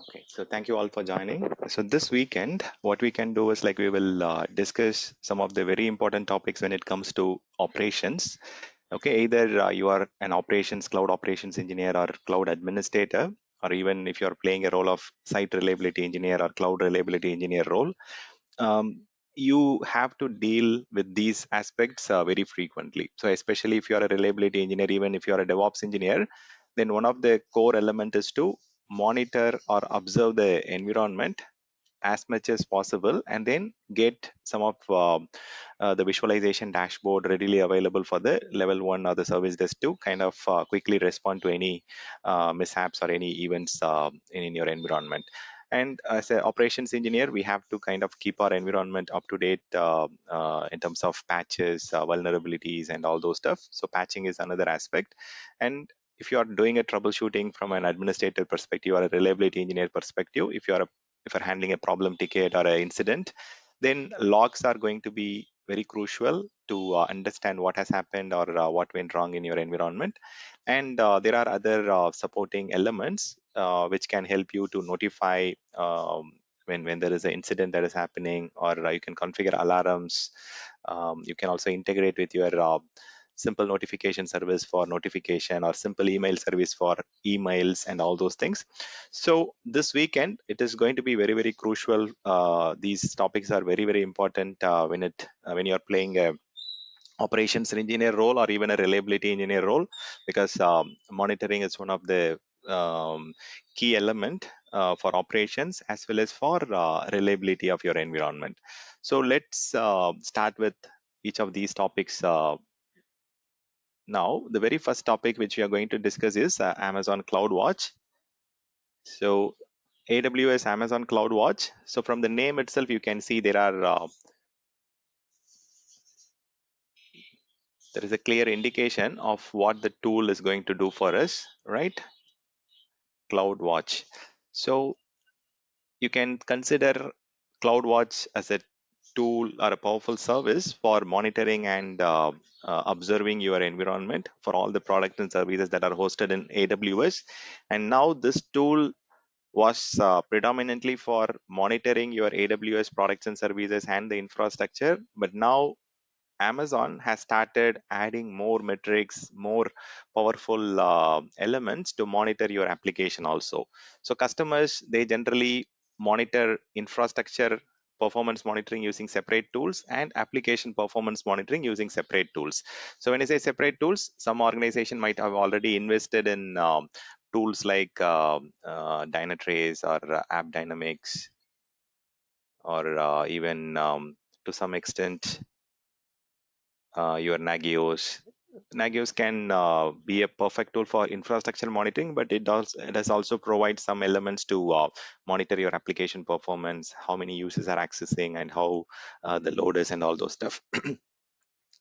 Okay, so thank you all for joining. So this weekend, what we can do is like we will discuss some of the very important topics when it comes to operations. Okay, either you are an cloud operations engineer or cloud administrator, or even if you are playing a role of site reliability engineer or cloud reliability engineer role, um, you have to deal with these aspects very frequently. So especially if you are a reliability engineer, even if you are a DevOps engineer, then one of the core element is to monitor or observe the environment as much as possible and then get some of the visualization dashboard readily available for the level one or the service desk to kind of quickly respond to any mishaps or any events in your environment. And as an operations engineer, we have to kind of keep our environment up to date in terms of patches, vulnerabilities, and all those stuff. So patching is another aspect. And if you are doing a troubleshooting from an administrative perspective or a reliability engineer perspective, if you're handling a problem ticket or an incident, then logs are going to be very crucial to understand what has happened or what went wrong in your environment. And there are other supporting elements which can help you to notify when there is an incident that is happening, or you can configure alarms. You can also integrate with your simple notification service for notification or simple email service for emails and all those things. So this weekend it is going to be very very crucial. These topics are very very important when you're playing a operations engineer role or even a reliability engineer role, because monitoring is one of the key element for operations as well as for reliability of your environment. So let's start with each of these topics. Now, the very first topic which we are going to discuss is Amazon CloudWatch. So AWS Amazon CloudWatch. So from the name itself, you can see there is a clear indication of what the tool is going to do for us, right? CloudWatch. So you can consider CloudWatch as a tool or a powerful service for monitoring and observing your environment for all the products and services that are hosted in AWS. And now this tool was predominantly for monitoring your AWS products and services and the infrastructure. But now Amazon has started adding more metrics, more powerful elements to monitor your application also. So customers, they generally monitor infrastructure performance monitoring using separate tools and application performance monitoring using separate tools. So when I say separate tools, some organization might have already invested in tools like Dynatrace or App Dynamics, or even to some extent your Nagios. Nagios can be a perfect tool for infrastructure monitoring, but it does also provide some elements to monitor your application performance, how many users are accessing, and how the load is, and all those stuff.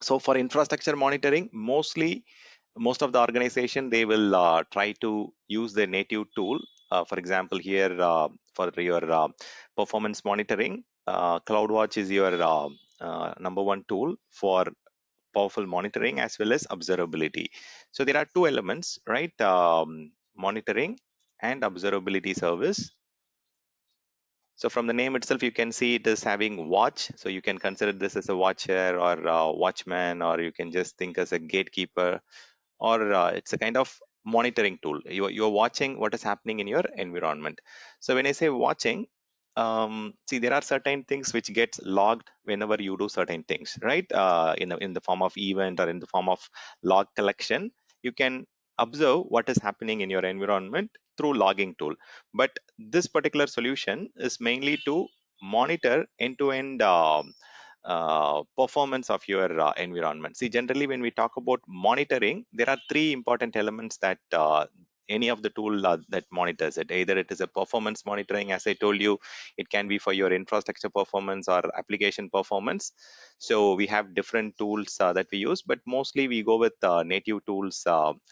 So for infrastructure monitoring, most of the organization, they will try to use the native tool. For example, here for your performance monitoring, CloudWatch is your number one tool for powerful monitoring as well as observability. So there are two elements, right? Monitoring and observability service. So from the name itself, you can see it is having watch. So you can consider this as a watcher or a watchman, or you can just think as a gatekeeper, or it's a kind of monitoring tool. You're watching what is happening in your environment. So when I say watching, see, there are certain things which gets logged whenever you do certain things, right? In the form of event or in the form of log collection, you can observe what is happening in your environment through logging tool. But this particular solution is mainly to monitor end-to-end performance of your environment. See, generally, when we talk about monitoring, there are three important elements that any of the tool that monitors it. Either it is a performance monitoring, as I told you, it can be for your infrastructure performance or application performance. So we have different tools that we use, but mostly we go with native tools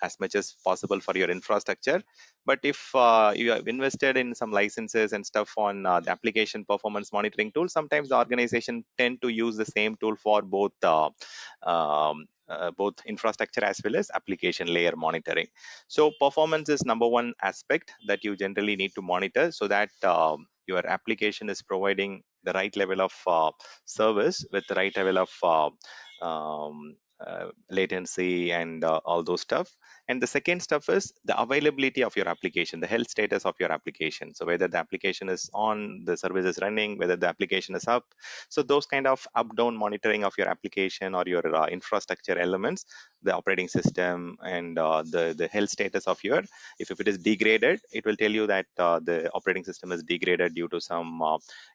as much as possible for your infrastructure. But if you have invested in some licenses and stuff on the application performance monitoring tool, sometimes the organization tend to use the same tool for both both infrastructure as well as application layer monitoring. So performance is number one aspect that you generally need to monitor, so that your application is providing the right level of service with the right level of latency and all those stuff. And the second stuff is the availability of your application, the health status of your application. So whether the application is on, the service is running, whether the application is up. So those kind of up-down monitoring of your application or your infrastructure elements, the operating system and the health status of your, if it is degraded, it will tell you that the operating system is degraded due to some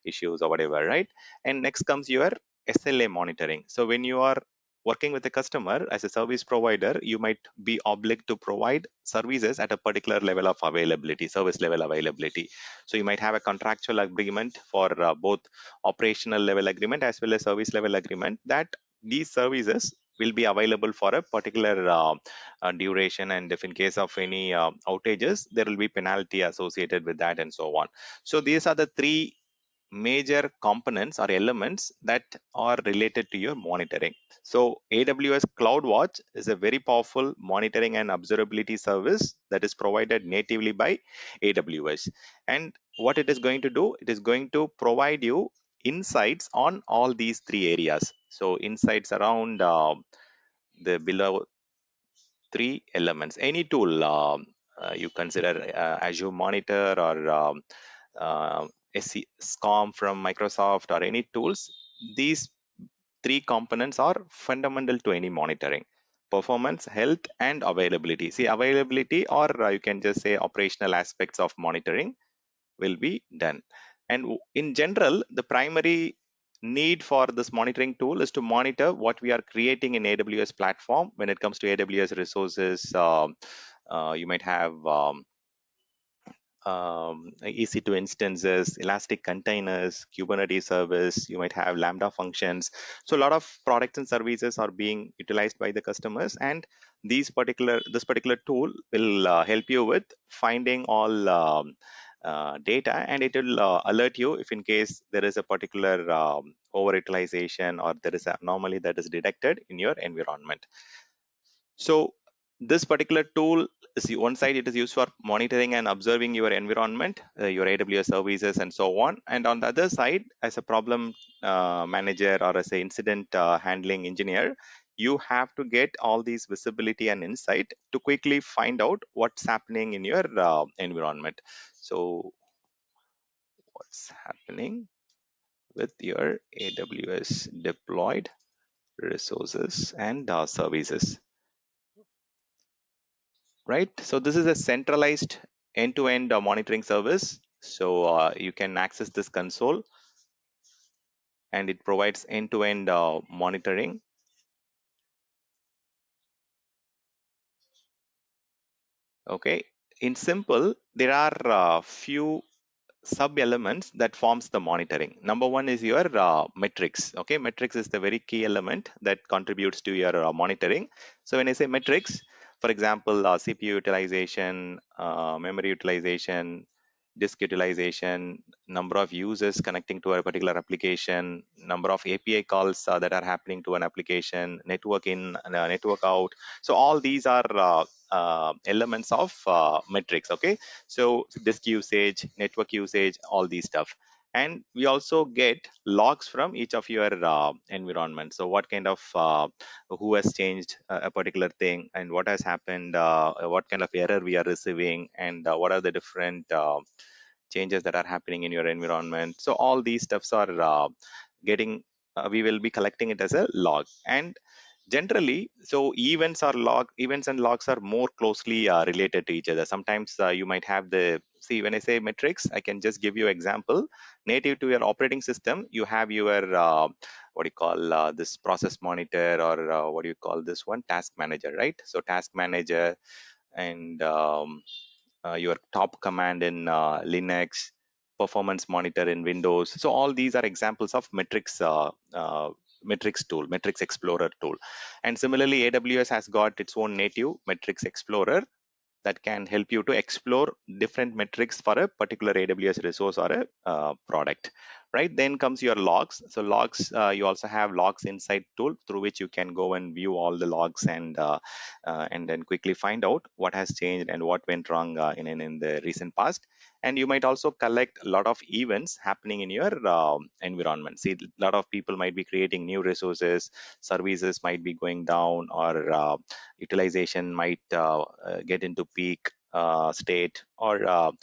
issues or whatever, right? And next comes your SLA monitoring. So when you are working with a customer as a service provider, you might be obliged to provide services at a particular level of availability, service level availability. So you might have a contractual agreement for both operational level agreement as well as service level agreement, that these services will be available for a particular duration, and if in case of any outages, there will be penalty associated with that and so on. So these are the three major components or elements that are related to your monitoring. So AWS CloudWatch is a very powerful monitoring and observability service that is provided natively by AWS. And what it is going to do, it is going to provide you insights on all these three areas. So insights around the below three elements. Any tool you consider, Azure Monitor or SCOM from Microsoft or any tools, these three components are fundamental to any monitoring: performance, health, and availability. See, availability, or you can just say operational aspects of monitoring will be done. And in general, the primary need for this monitoring tool is to monitor what we are creating in AWS platform. When it comes to AWS resources, you might have EC2 instances, Elastic containers, Kubernetes service, you might have Lambda functions. So a lot of products and services are being utilized by the customers, and this particular tool will help you with finding all data, and it will alert you if in case there is a particular overutilization or there is an anomaly that is detected in your environment. So this particular tool is, one side it is used for monitoring and observing your environment, your AWS services and so on. And on the other side, as a problem manager or as an incident handling engineer, you have to get all these visibility and insight to quickly find out what's happening in your environment. So what's happening with your AWS deployed resources and services, right? So this is a centralized end-to-end monitoring service. So you can access this console, and it provides end-to-end monitoring. Okay, in simple, there are few sub elements that forms the monitoring. Number one is your metrics. Okay, metrics is the very key element that contributes to your monitoring. So when I say metrics, for example, CPU utilization, memory utilization, disk utilization, number of users connecting to a particular application, number of API calls that are happening to an application, network in, network out. So all these are elements of metrics. Okay, so disk usage, network usage, all these stuff. And we also get logs from each of your environments. So what kind of who has changed a particular thing, and what has happened, what kind of error we are receiving, and what are the different changes that are happening in your environment. So all these stuffs are getting we will be collecting it as a log. And generally, so events and logs are more closely related to each other. Sometimes you might have the, see, when I say metrics, I can just give you example. Native to your operating system, you have your what do you call this process monitor, or what do you call this one, task manager, right? So task manager, and your top command in Linux, performance monitor in Windows. So all these are examples of metrics metrics tool, metrics explorer tool. And similarly, AWS has got its own native metrics explorer that can help you to explore different metrics for a particular AWS resource or a product. right? Then comes your logs. So logs, you also have logs inside tool through which you can go and view all the logs and then quickly find out what has changed and what went wrong in the recent past. And you might also collect a lot of events happening in your environment. See, a lot of people might be creating new resources, services might be going down, or utilization might get into peak state, or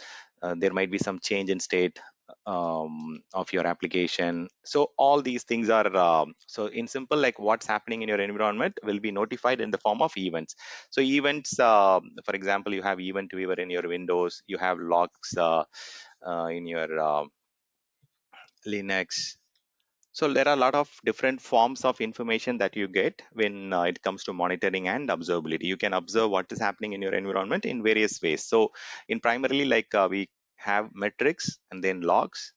there might be some change in state of your application. So all these things are so in simple, like what's happening in your environment will be notified in the form of events. So events, for example, you have event viewer in your Windows, you have logs in your Linux. So there are a lot of different forms of information that you get when it comes to monitoring and observability. You can observe what is happening in your environment in various ways. So in primarily, like we have metrics and then logs.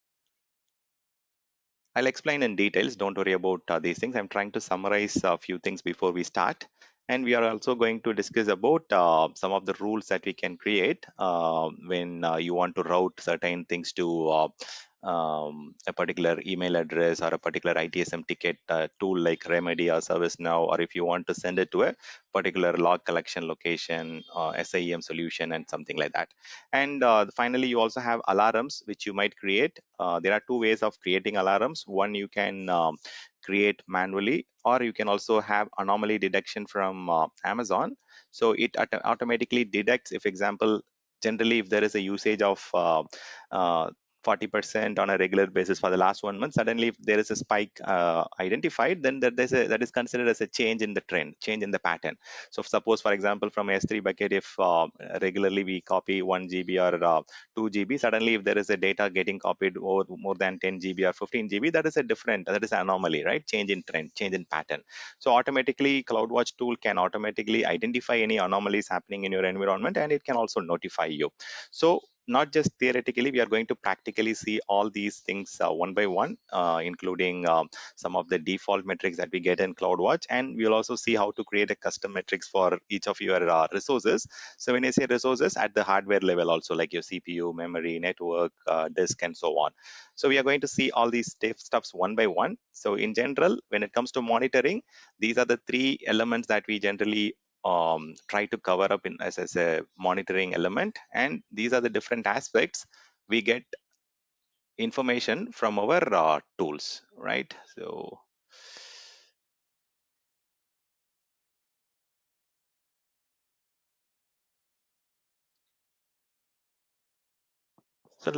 I'll explain in details. Don't worry about these things. I'm trying to summarize a few things before we start. And we are also going to discuss about some of the rules that we can create when you want to route certain things to a particular email address or a particular ITSM ticket tool like Remedy or ServiceNow, or if you want to send it to a particular log collection location, SIEM solution, and something like that. And finally, you also have alarms, which you might create. There are two ways of creating alarms. One, you can create manually, or you can also have anomaly detection from Amazon. So it automatically detects, if example, generally if there is a usage of uh, 40% on a regular basis for the last 1 month, suddenly if there is a spike identified, then that is considered as a change in the trend, change in the pattern. So suppose, for example, from S3 bucket, if regularly we copy 1 GB or 2 GB, suddenly if there is a data getting copied over more than 10 GB or 15 GB, that is an anomaly, right? Change in trend, change in pattern. So automatically, CloudWatch tool can automatically identify any anomalies happening in your environment, and it can also notify you. So not just theoretically, we are going to practically see all these things one by one, including some of the default metrics that we get in CloudWatch, and we'll also see how to create a custom metrics for each of your resources. So when I say resources, at the hardware level also, like your CPU, memory, network, disk, and so on. So we are going to see all these stuffs one by one. So in general, when it comes to monitoring, these are the three elements that we generally try to cover up in as a monitoring element, and these are the different aspects we get information from our tools, right? So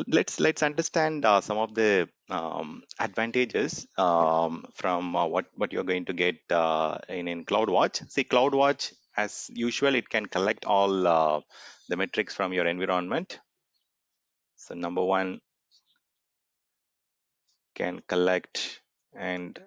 let's understand some of the advantages from what you're going to get in CloudWatch. See, CloudWatch, as usual, it can collect all the metrics from your environment. So number one, can collect and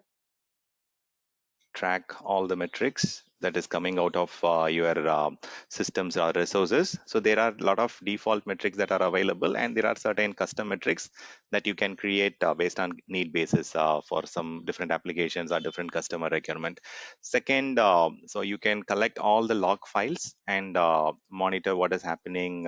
track all the metrics that is coming out of your systems or resources. So there are a lot of default metrics that are available, and there are certain custom metrics that you can create based on need basis for some different applications or different customer requirement. Second, so you can collect all the log files and monitor what is happening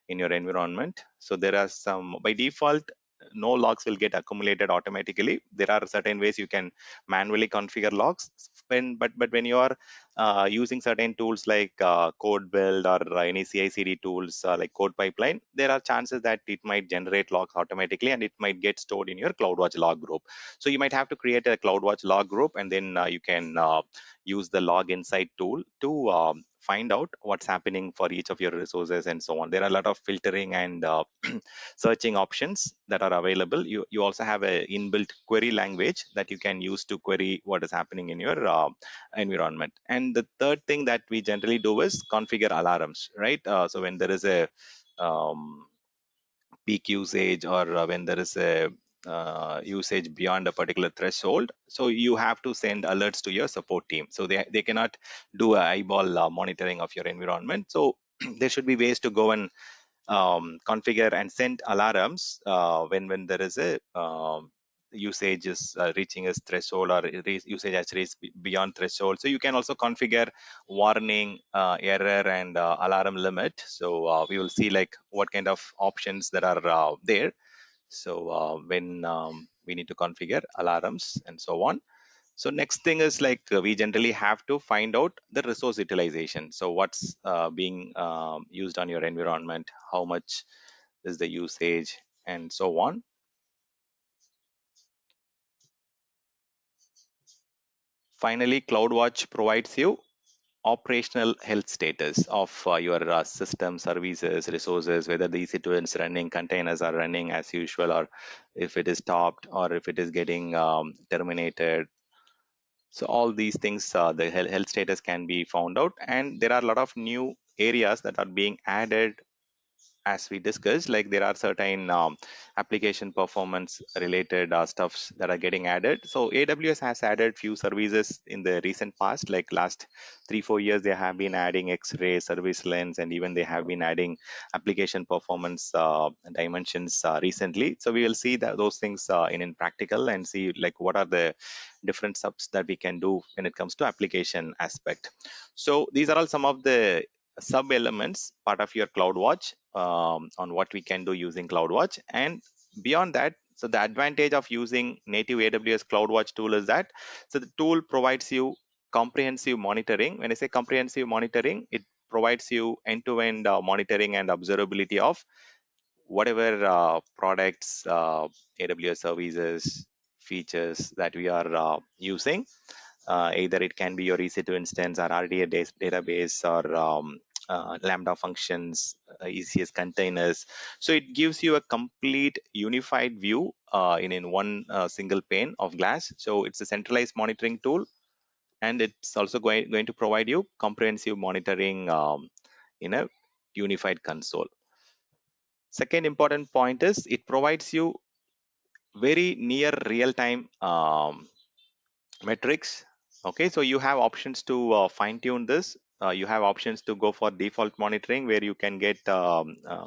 in your environment. So there are some, by default, no logs will get accumulated automatically. There are certain ways you can manually configure logs. But when you are using certain tools like code build or any CI/CD tools like code pipeline, there are chances that it might generate logs automatically, and it might get stored in your CloudWatch log group. So you might have to create a CloudWatch log group, and then you can use the log insight tool to find out what's happening for each of your resources and so on. There are a lot of filtering and searching options that are available. You also have a inbuilt query language that you can use to query what is happening in your environment. And the third thing that we generally do is configure alarms, right? So when there is a um, peak usage, or when there is a usage beyond a particular threshold, so you have to send alerts to your support team. So they cannot do a eyeball monitoring of your environment. So there should be ways to go and configure and send alarms when there is a usage is reaching a threshold, or usage has reached beyond threshold. So you can also configure warning, error, and alarm limit. So we will see like what kind of options that are there. So when we need to configure alarms and so on. So next thing is like we generally have to find out the resource utilization. So what's being used on your environment, how much is the usage, and so on. Finally, CloudWatch provides you operational health status of your system, services, resources, whether the EC2 is running, containers are running as usual, or if it is stopped, or if it is getting terminated. So all these things, the health status can be found out, and there are a lot of new areas that are being added as we discussed. Like there are certain application performance related stuffs that are getting added. So AWS has added few services in the recent past, like last 3-4 years they have been adding X-ray, service lens, and even they have been adding application performance dimensions recently. So we will see that those things in practical, and see like what are the different subs that we can do when it comes to application aspect. So these are all some of the sub elements part of your CloudWatch, on what we can do using CloudWatch. And beyond that, so the advantage of using native AWS CloudWatch tool is that, so the tool provides you comprehensive monitoring. When I say comprehensive monitoring, it provides you end-to-end monitoring and observability of whatever products, AWS services, features that we are using. Either it can be your EC2 instance, or RDA database, or Lambda functions, ECS containers. So it gives you a complete unified view in one single pane of glass. So it's a centralized monitoring tool, and it's also going to provide you comprehensive monitoring in a unified console. Second important point is it provides you very near real-time metrics. Okay, so you have options to fine tune this. You have options to go for default monitoring, where you can get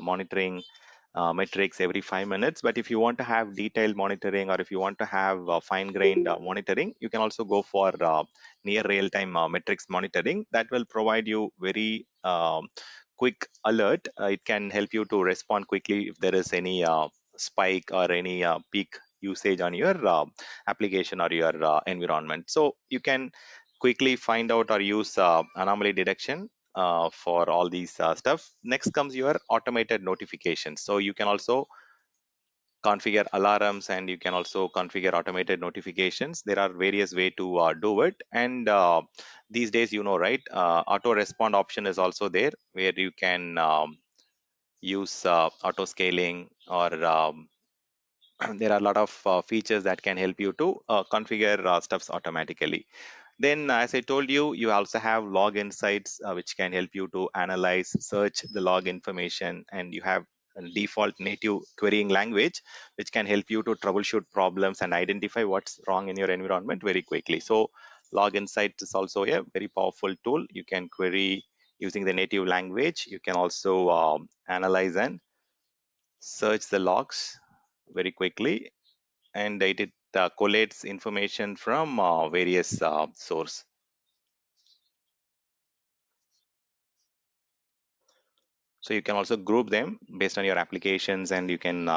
monitoring metrics every 5 minutes. But if you want to have detailed monitoring, or if you want to have fine grained monitoring, you can also go for near real time metrics monitoring. That will provide you very quick alert. It can help you to respond quickly if there is any spike or any peak usage on your application or your environment. So you can quickly find out or use anomaly detection for all these stuff. Next comes your automated notifications. So you can also configure alarms, and you can also configure automated notifications. There are various way to do it. And these days, right, auto respond option is also there, where you can use auto scaling, or there are a lot of features that can help you to configure stuffs automatically. Then, as I told you, you also have log insights, which can help you to analyze, search the log information, and you have a default native querying language, which can help you to troubleshoot problems and identify what's wrong in your environment very quickly. So, log insights is also a very powerful tool. You can query using the native language. You can also analyze and search the logs very quickly, and it collates information from various source. So you can also group them based on your applications, and you can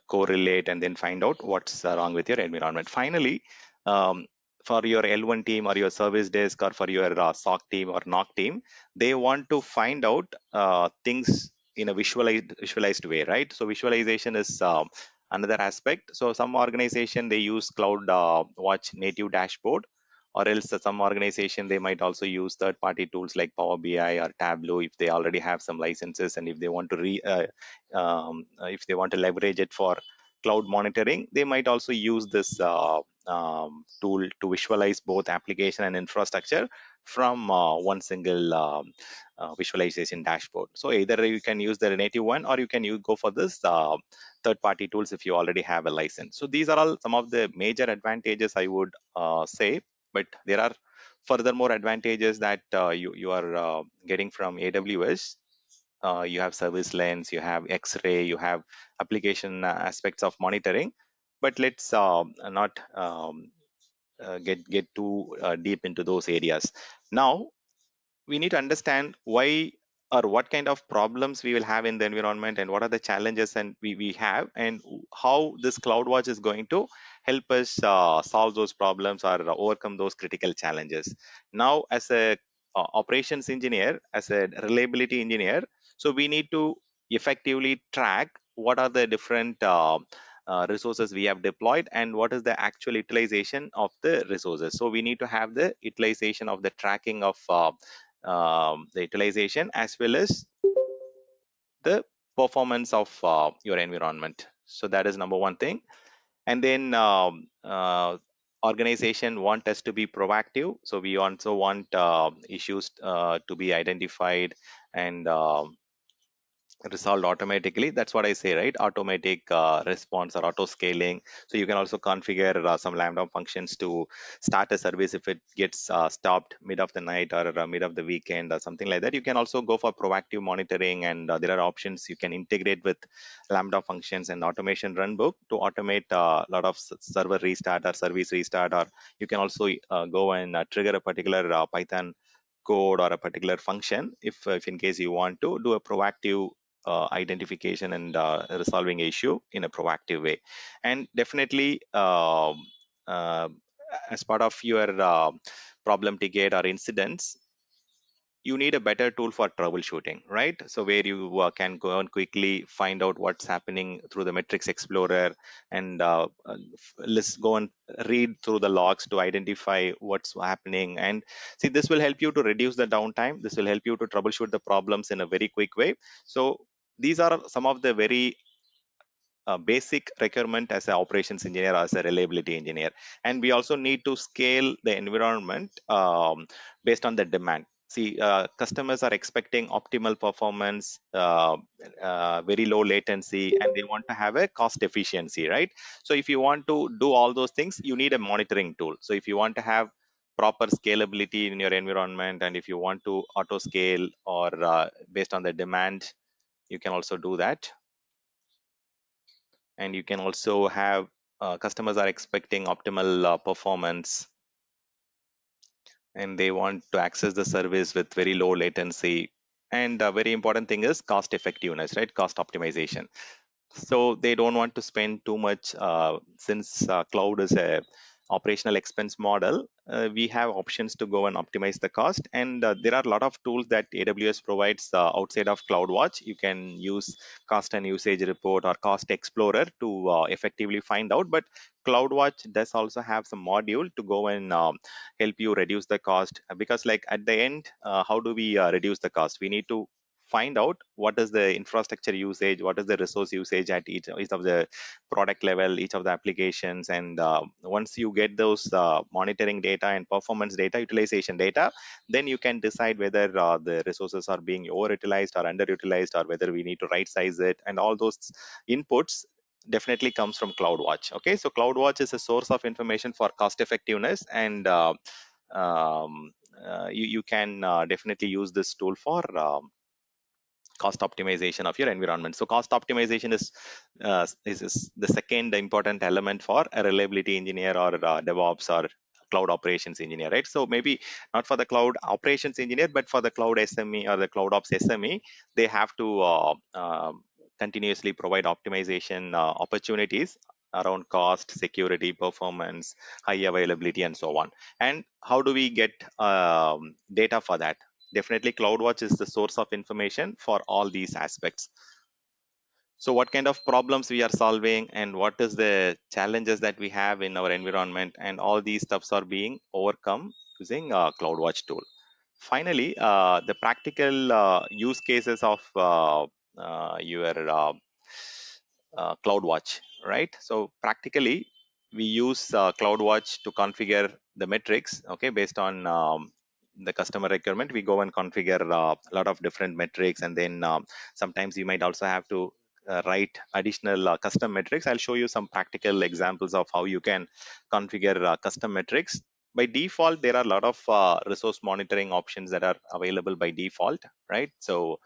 correlate and then find out what's wrong with your environment. Finally, um, for your L1 team, or your service desk, or for your SOC team or NOC team, they want to find out things in a visualized way, right? So visualization is another aspect. So some organization, they use Cloud Watch native dashboard, or else some organization, they might also use third party tools like Power BI or Tableau, if they already have some licenses, and if they want to if they want to leverage it for cloud monitoring, they might also use this tool to visualize both application and infrastructure from one single visualization dashboard. So either you can use the native one, or you can go for this third party tools if you already have a license. So these are all some of the major advantages, I would say. But there are furthermore advantages that you are getting from AWS. You have service lanes, you have X-ray, you have application aspects of monitoring. But let's not get too deep into those areas. Now we need to understand why or what kind of problems we will have in the environment, and what are the challenges and we have, and how this CloudWatch is going to help us solve those problems or overcome those critical challenges. Now, as a operations engineer, as a reliability engineer, so we need to effectively track what are the different resources we have deployed and what is the actual utilization of the resources. So we need to have the utilization of the tracking of the utilization as well as the performance of your environment. So that is number one thing. And then organization want us to be proactive, so we also want issues to be identified and resolved automatically. That's what I say, right? Automatic response or auto scaling. So you can also configure some lambda functions to start a service if it gets stopped mid of the night or mid of the weekend or something like that. You can also go for proactive monitoring, and there are options you can integrate with lambda functions and automation runbook to automate a lot of server restart or service restart. Or you can also go and trigger a particular Python code or a particular function if in case you want to do a proactive identification and resolving issue in a proactive way. And definitely uh, as part of your problem ticket or incidents, you need a better tool for troubleshooting, right? So where you can go and quickly find out what's happening through the metrics explorer, and let's go and read through the logs to identify what's happening. And see, this will help you to reduce the downtime. This will help you to troubleshoot the problems in a very quick way. So these are some of the very basic requirement as an operations engineer or as a reliability engineer. And we also need to scale the environment based on the demand. See, customers are expecting optimal performance, very low latency, and they want to have a cost efficiency, right? So if you want to do all those things, you need a monitoring tool. So if you want to have proper scalability in your environment, and if you want to auto scale or based on the demand, you can also do that. And you can also have customers are expecting optimal performance, and they want to access the service with very low latency. And a very important thing is cost effectiveness, right? Cost optimization. So they don't want to spend too much, since cloud is a operational expense model. We have options to go and optimize the cost, and there are a lot of tools that AWS provides outside of CloudWatch. You can use cost and usage report or cost explorer to effectively find out, but CloudWatch does also have some module to go and help you reduce the cost. Because like at the end, how do we reduce the cost? We need to find out what is the infrastructure usage, what is the resource usage at each of the product level, each of the applications. And once you get those monitoring data and performance data, utilization data, then you can decide whether the resources are being overutilized or underutilized, or whether we need to right size it. And all those inputs definitely comes from CloudWatch. Okay, so CloudWatch is a source of information for cost effectiveness, and you can definitely use this tool for cost optimization of your environment. So cost optimization is the second important element for a reliability engineer or DevOps or cloud operations engineer, right? So maybe not for the cloud operations engineer, but for the cloud SME or the cloud ops SME, they have to continuously provide optimization opportunities around cost, security, performance, high availability, and so on. And how do we get data for that? Definitely CloudWatch is the source of information for all these aspects. So what kind of problems we are solving, and what is the challenges that we have in our environment, and all these stuffs are being overcome using a CloudWatch tool. Finally, the practical use cases of your CloudWatch, right? So practically, we use CloudWatch to configure the metrics, okay, based on the customer requirement. We go and configure a lot of different metrics, and then sometimes you might also have to write additional custom metrics. I'll show you some practical examples of how you can configure custom metrics. By default, there are a lot of resource monitoring options that are available by default, right? So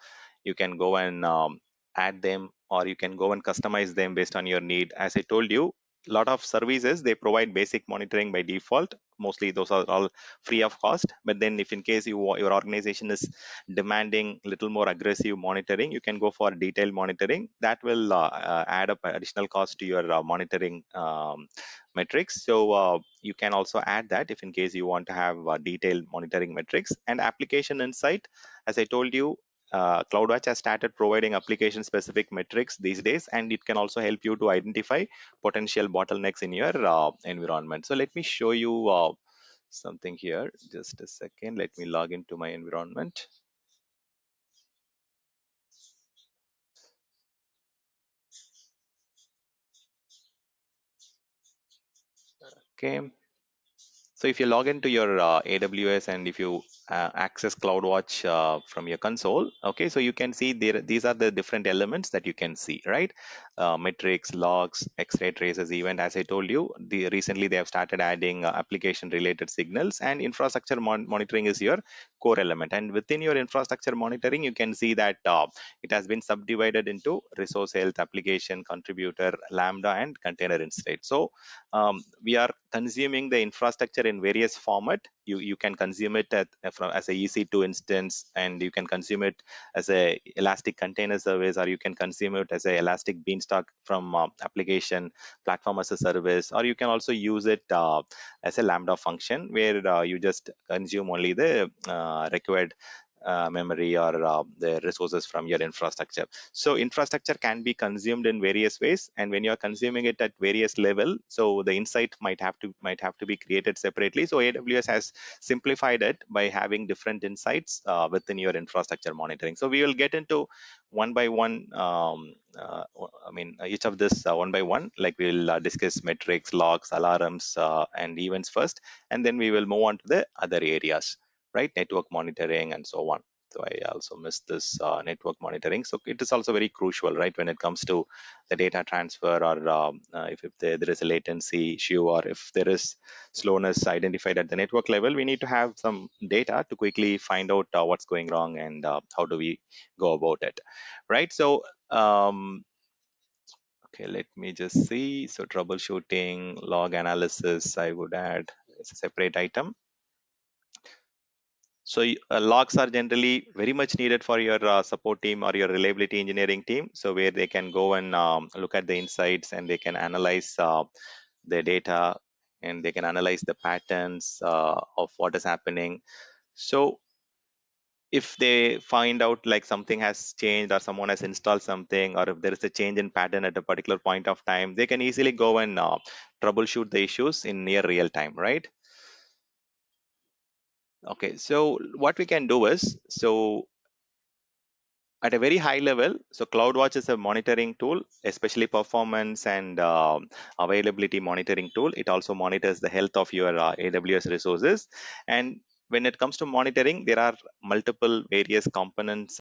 you can go and add them, or you can go and customize them based on your need. As I told you, a lot of services, they provide basic monitoring by default. Mostly those are all free of cost. But then if in case your organization is demanding little more aggressive monitoring, you can go for detailed monitoring. That will add up additional cost to your monitoring metrics. So you can also add that if in case you want to have detailed monitoring metrics. And application insight, as I told you, CloudWatch has started providing application specific metrics these days, and it can also help you to identify potential bottlenecks in your environment. So let me show you something here. Just a second. Let me log into my environment. Okay. So if you log into your AWS and if you access CloudWatch from your console, okay, so you can see there, these are the different elements that you can see, right? Metrics, logs, X-ray traces, event. As I told you, recently they have started adding application-related signals, and infrastructure monitoring is your core element. And within your infrastructure monitoring, you can see that it has been subdivided into resource health, application, contributor, Lambda, and container instead. So we are consuming the infrastructure in various format. You can consume it as a EC2 instance, and you can consume it as a Elastic Container Service, or you can consume it as a Elastic Beanstalk from application platform as a service, or you can also use it as a Lambda function where you just consume only the required memory or the resources from your infrastructure. So infrastructure can be consumed in various ways, and when you are consuming it at various level, so the insight might have to be created separately. So AWS has simplified it by having different insights within your infrastructure monitoring. So we will get into one by one. Each of this one by one. Like we'll discuss metrics, logs, alarms, and events first, and then we will move on to the other areas, right? Network monitoring and so on. So I also missed this network monitoring. So it is also very crucial, right, when it comes to the data transfer, or if there is a latency issue, or if there is slowness identified at the network level, we need to have some data to quickly find out what's going wrong and how do we go about it, right? So okay, let me just see. So troubleshooting, log analysis, I would add as a separate item. So logs are generally very much needed for your support team or your reliability engineering team. So where they can go and look at the insights, and they can analyze the data, and they can analyze the patterns of what is happening. So if they find out like something has changed, or someone has installed something, or if there is a change in pattern at a particular point of time, they can easily go and troubleshoot the issues in near real time, right? Okay, so what we can do is, so at a very high level, so CloudWatch is a monitoring tool, especially performance and availability monitoring tool. It also monitors the health of your AWS resources. And when it comes to monitoring, there are multiple various components